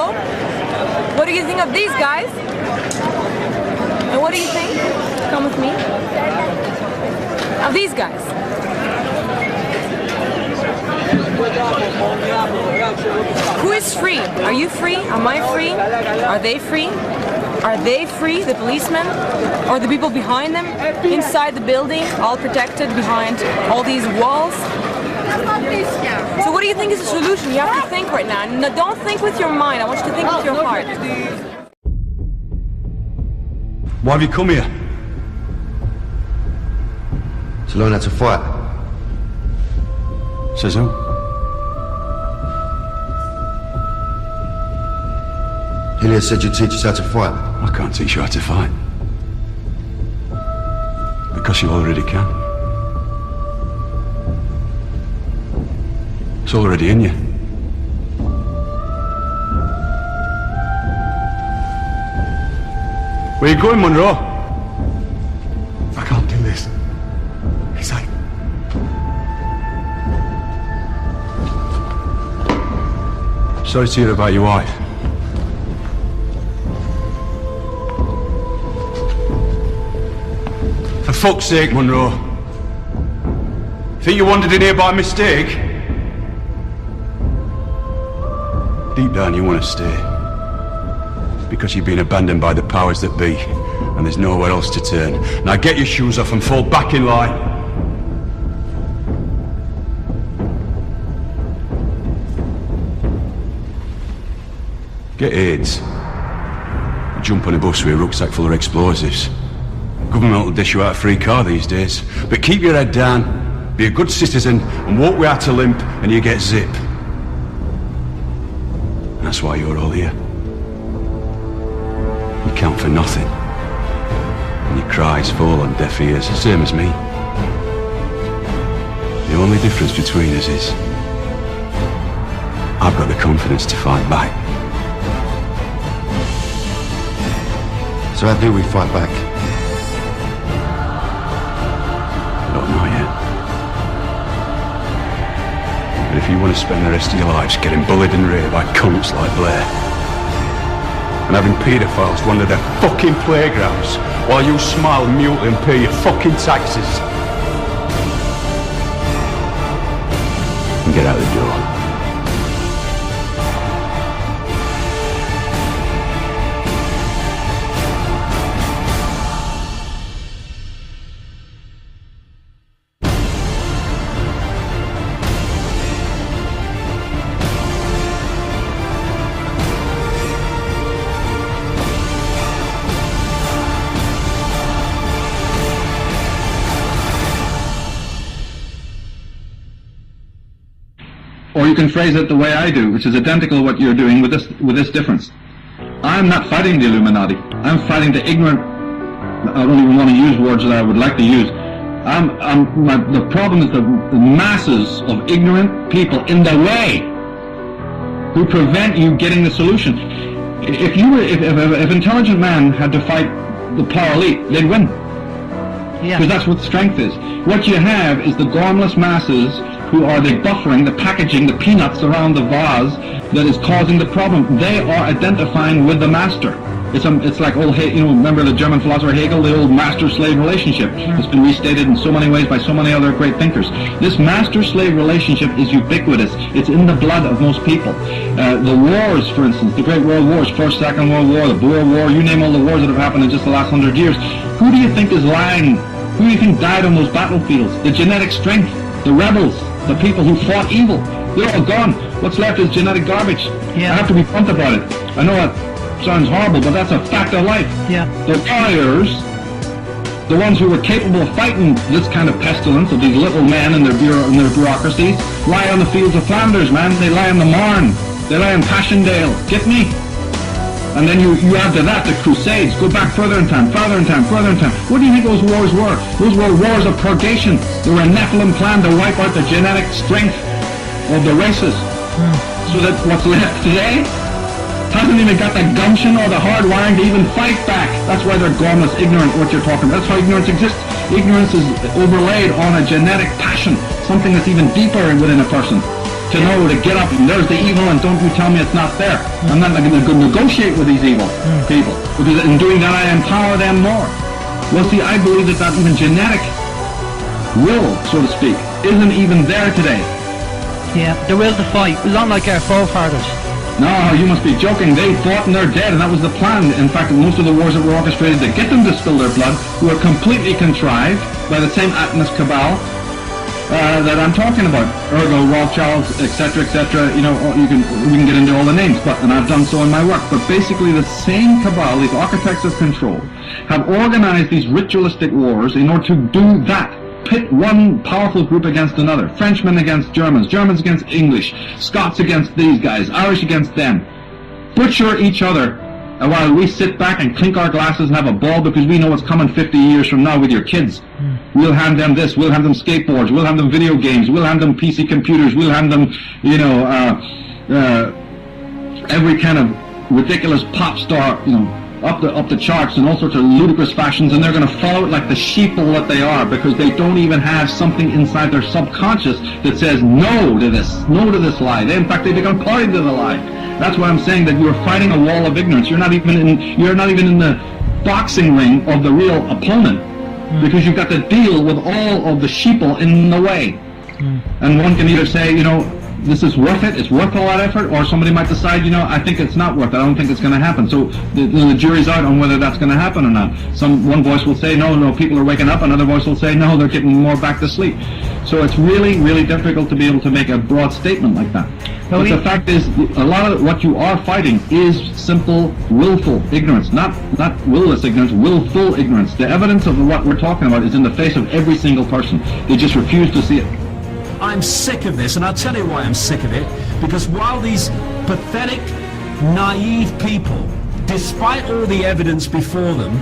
So, what do you think of these guys? And what do you think? Come with me. Of these guys. Who is free? Are you free? Am I free? Are they free? Are they free, the policemen? Or the people behind them? Inside the building, all protected behind all these walls? So what do you think is the solution? You have to think right now. No, don't think with your mind, I want you to think with your heart. Why have you come here? To learn how to fight. Says who? Collier said you'd teach us how to fight. I can't teach you how to fight. Because you already can. It's already in you. Where you going, Monroe? I can't do this. He's like... Sorry to hear about your wife. For fuck's sake, Monroe. Think you wandered in here by mistake? Deep down you want to stay. Because you've been abandoned by the powers that be, and there's nowhere else to turn. Now get your shoes off and fall back in line. Get AIDS. Jump on a bus with a rucksack full of explosives. Government will dish you out a free car these days. But keep your head down, be a good citizen, and walk without a limp, and you get zip. That's why you're all here. You count for nothing. And your cries fall on deaf ears, same as me. The only difference between us is I've got the confidence to fight back. So how do we fight back? I don't know yet. But if you want to spend the rest of your lives getting bullied and raped by cunts like Blair, and having paedophiles wander their fucking playgrounds while you smile mutely and pay your fucking taxes, and get out the door. Or you can phrase it the way I do, which is identical to what you're doing with this difference. I'm not fighting the Illuminati. I'm fighting the ignorant. I don't even want to use words that I would like to use. The problem is the masses of ignorant people in the way who prevent you getting the solution. If intelligent man had to fight the power elite, they'd win. Because that's what strength is. What you have is the gormless masses who are the buffering, the packaging, the peanuts around the vase that is causing the problem. They are identifying with the master. It's like old, remember the German philosopher Hegel, the old master-slave relationship. It's been restated in so many ways by so many other great thinkers. This master-slave relationship is ubiquitous. It's in the blood of most people. The wars, for instance, the great world wars, First, Second World War, the Boer War, you name all the wars that have happened in just the last 100 years. Who do you think is lying? Who do you think died on those battlefields? The genetic strength, the rebels, the people who fought evil. They're all gone. What's left is genetic garbage. I have to be blunt about it. I know that sounds horrible, but that's a fact of life. The warriors, the ones who were capable of fighting this kind of pestilence of these little men and their bureaucracies, lie on the fields of Flanders, man. They lie in the Marne. They lie in Passchendaele. Get me? And then you add to that the Crusades. Go back further in time, further in time, further in time. What do you think those wars were? Those were wars of purgation. They were a Nephilim plan to wipe out the genetic strength of the races. So that what's left today hasn't even got the gumption or the hard wiring to even fight back. That's why they're gormless, ignorant what you're talking about. That's how ignorance exists. Ignorance is overlaid on a genetic passion, something that's even deeper within a person. to know to get up and there's the evil and don't you tell me it's not there. I'm not going to negotiate with these evil people, because in doing that I empower them more. Well, see, I believe that even genetic will, so to speak, isn't even there today. Yeah, the will to fight, not like our forefathers. No, you must be joking. They fought and they're dead, and that was the plan. In fact, most of the wars that were orchestrated to get them to spill their blood were completely contrived by the same Atlas cabal that I'm talking about. Ergo, Rothschilds, etc., etc. You know, we can get into all the names, and I've done so in my work. But basically, the same cabal, these architects of control, have organized these ritualistic wars in order to do that. Pit one powerful group against another. Frenchmen against Germans, Germans against English, Scots against these guys, Irish against them. Butcher each other while we sit back and clink our glasses and have a ball because we know what's coming 50 years from now with your kids. We'll hand them this, we'll hand them skateboards, we'll hand them video games, we'll hand them PC computers, we'll hand them, you know, every kind of ridiculous pop star, you know, up the charts in all sorts of ludicrous fashions, and they're going to follow it like the sheeple that they are, because they don't even have something inside their subconscious that says no to this lie. In fact, they become party to the lie. That's why I'm saying that you're fighting a wall of ignorance. You're not even in the boxing ring of the real opponent, because you've got to deal with all of the sheeple in the way. And one can either say, you know, this is worth it, it's worth a lot of effort, or somebody might decide, you know, I think it's not worth it, I don't think it's going to happen. So the jury's out on whether that's going to happen or not. One voice will say, no, people are waking up, another voice will say, no, they're getting more back to sleep. So it's really, really difficult to be able to make a broad statement like that. But the fact is, a lot of what you are fighting is simple, willful ignorance. Not willless ignorance, willful ignorance. The evidence of what we're talking about is in the face of every single person. They just refuse to see it. I'm sick of this, and I'll tell you why I'm sick of it. Because while these pathetic, naive people, despite all the evidence before them,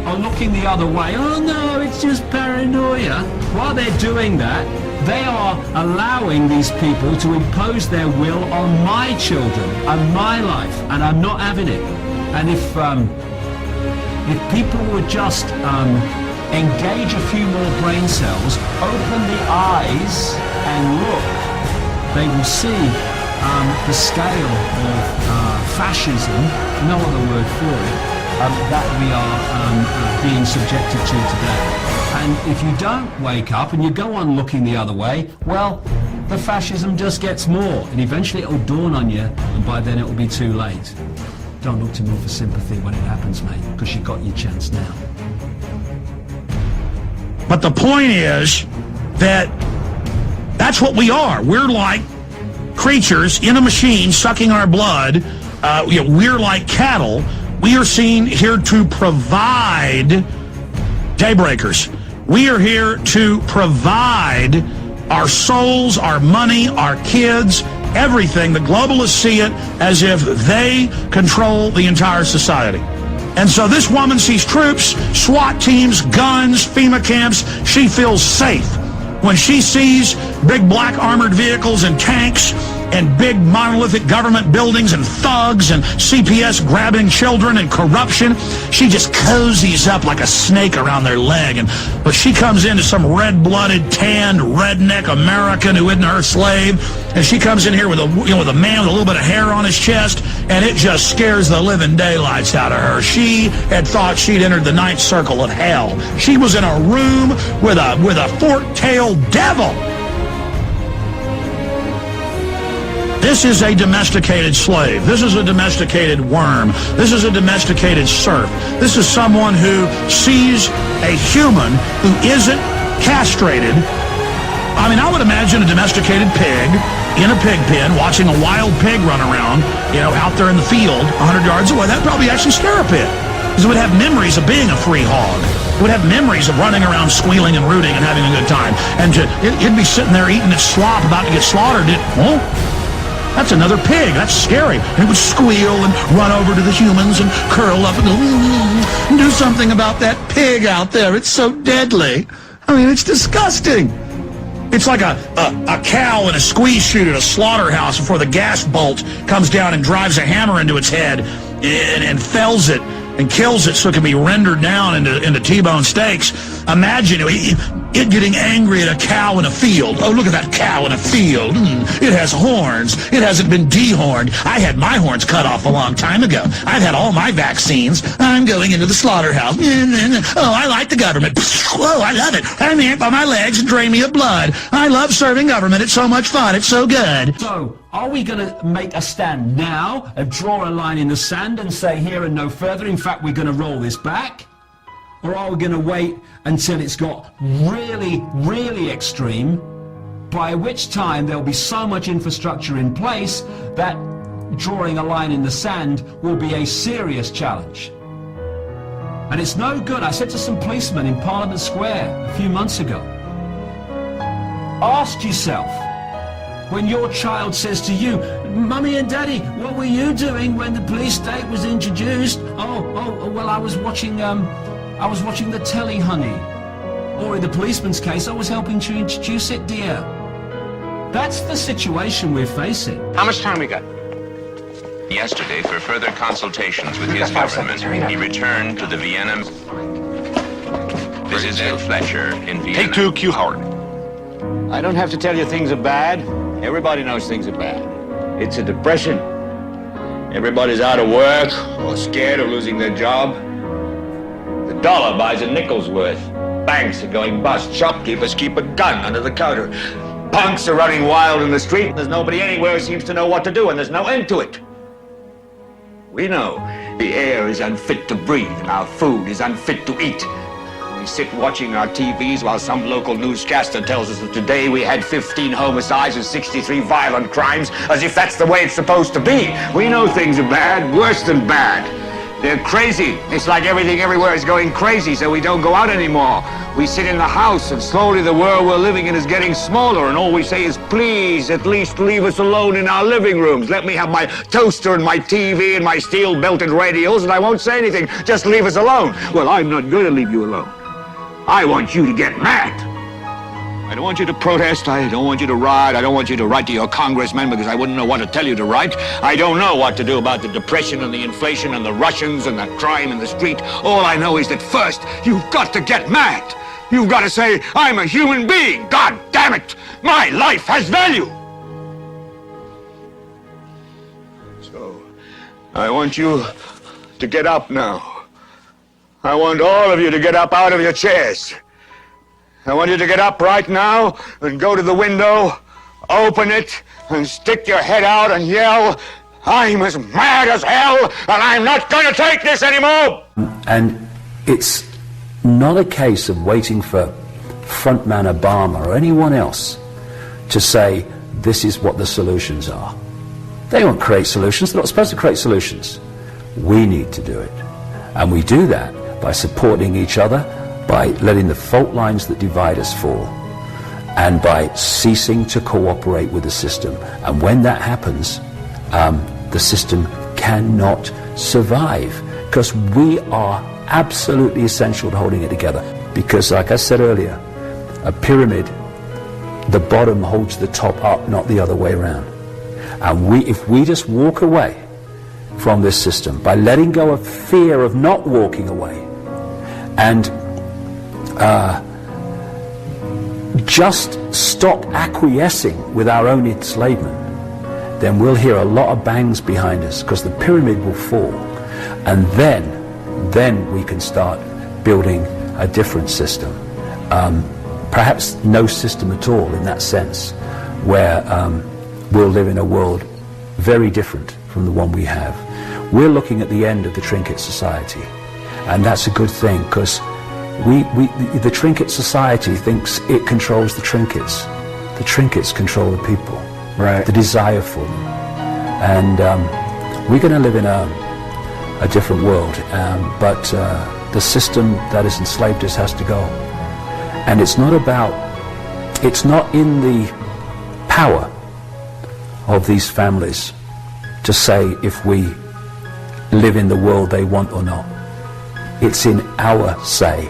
are looking the other way, oh no, it's just paranoia, while they're doing that, they are allowing these people to impose their will on my children and my life, and I'm not having it. And if people would just engage a few more brain cells, open the eyes and look, they will see the scale of fascism, no other word for it, that we are being subjected to today. And if you don't wake up and you go on looking the other way, well, the fascism just gets more, and eventually it'll dawn on you, and by then it'll be too late. Don't look to me for sympathy when it happens, mate, because you got your chance now. But the point is that that's what we are. We're like creatures in a machine sucking our blood. We're like cattle. We are seen here to provide daybreakers. We are here to provide our souls, our money, our kids, everything. The globalists see it as if they control the entire society. And so this woman sees troops, SWAT teams, guns, FEMA camps. She feels safe. When she sees big black armored vehicles and tanks and big monolithic government buildings and thugs and CPS grabbing children and corruption, she just cozies up like a snake around their leg. But she comes into some red-blooded, tanned, redneck American who isn't her slave, and she comes in here with a man with a little bit of hair on his chest, and it just scares the living daylights out of her. She had thought she'd entered the ninth circle of hell. She was in a room with a fork-tailed devil. This is a domesticated slave. This is a domesticated worm. This is a domesticated serf. This is someone who sees a human who isn't castrated. I mean, I would imagine a domesticated pig in a pig pen watching a wild pig run around, out there in the field 100 yards away. That'd probably actually scare a pig, because it would have memories of being a free hog. It would have memories of running around squealing and rooting and having a good time. And it'd be sitting there eating its slop about to get slaughtered. That's another pig. That's scary. And it would squeal and run over to the humans and curl up and go, do something about that pig out there. It's so deadly. I mean, it's disgusting. It's like a cow in a squeeze chute at a slaughterhouse before the gas bolt comes down and drives a hammer into its head and fells it and kills it so it can be rendered down into T-bone steaks. Imagine, it getting angry at a cow in a field. Oh, look at that cow in a field. It has horns. It hasn't been dehorned. I had my horns cut off a long time ago. I've had all my vaccines. I'm going into the slaughterhouse. Oh, I like the government. Oh, I love it. I'm here by my legs and drain me of blood. I love serving government. It's so much fun. It's so good. So, are we going to make a stand now and draw a line in the sand and say here and no further? In fact, we're going to roll this back? Or are we going to wait until it's got really, really extreme, by which time there'll be so much infrastructure in place that drawing a line in the sand will be a serious challenge? And it's no good. I said to some policemen in Parliament Square a few months ago, ask yourself, when your child says to you, Mummy and Daddy, what were you doing when the police state was introduced? Oh, well, I was watching the telly, honey. Or in the policeman's case, I was helping to introduce it, dear. That's the situation we're facing. How much time we got? Yesterday, for further consultations with his government, he returned to the Vienna. This is Ed Fletcher in Vienna. Take 2, Q Howard. I don't have to tell you things are bad. Everybody knows things are bad. It's a depression. Everybody's out of work or scared of losing their job. The dollar buys a nickel's worth. Banks are going bust. Shopkeepers keep a gun under the counter. Punks are running wild in the street. There's nobody anywhere who seems to know what to do, and there's no end to it. We know the air is unfit to breathe, and our food is unfit to eat. We sit watching our TVs while some local newscaster tells us that today we had 15 homicides and 63 violent crimes, as if that's the way it's supposed to be. We know things are bad, worse than bad. They're crazy. It's like everything everywhere is going crazy, so we don't go out anymore. We sit in the house, and slowly the world we're living in is getting smaller, and all we say is, please, at least leave us alone in our living rooms. Let me have my toaster and my TV and my steel-belted radios, and I won't say anything. Just leave us alone. Well, I'm not going to leave you alone. I want you to get mad. I don't want you to protest. I don't want you to riot. I don't want you to write to your congressman because I wouldn't know what to tell you to write. I don't know what to do about the depression and the inflation and the Russians and the crime in the street. All I know is that first, you've got to get mad. You've got to say, I'm a human being. God damn it. My life has value. So, I want you to get up now. I want all of you to get up out of your chairs. I want you to get up right now and go to the window, open it, and stick your head out and yell, I'm as mad as hell, and I'm not going to take this anymore! And it's not a case of waiting for frontman Obama or anyone else to say, this is what the solutions are. They won't create solutions. They're not supposed to create solutions. We need to do it. And we do that by supporting each other, by letting the fault lines that divide us fall, and by ceasing to cooperate with the system. And when that happens, the system cannot survive, because we are absolutely essential to holding it together. Because, like I said earlier, a pyramid, the bottom holds the top up, not the other way around. And if we just walk away from this system by letting go of fear of not walking away, and just stop acquiescing with our own enslavement, then we'll hear a lot of bangs behind us, because the pyramid will fall, and then we can start building a different system, perhaps no system at all in that sense, where we'll live in a world very different from the one we have. We're looking at the end of the trinket society, and that's a good thing, because the trinket society thinks it controls the trinkets. The trinkets control the people, right? The desire for them. And we're going to live in a different world, but the system that has enslaved us has to go. And it's not in the power of these families to say if we live in the world they want or not. It's in our say.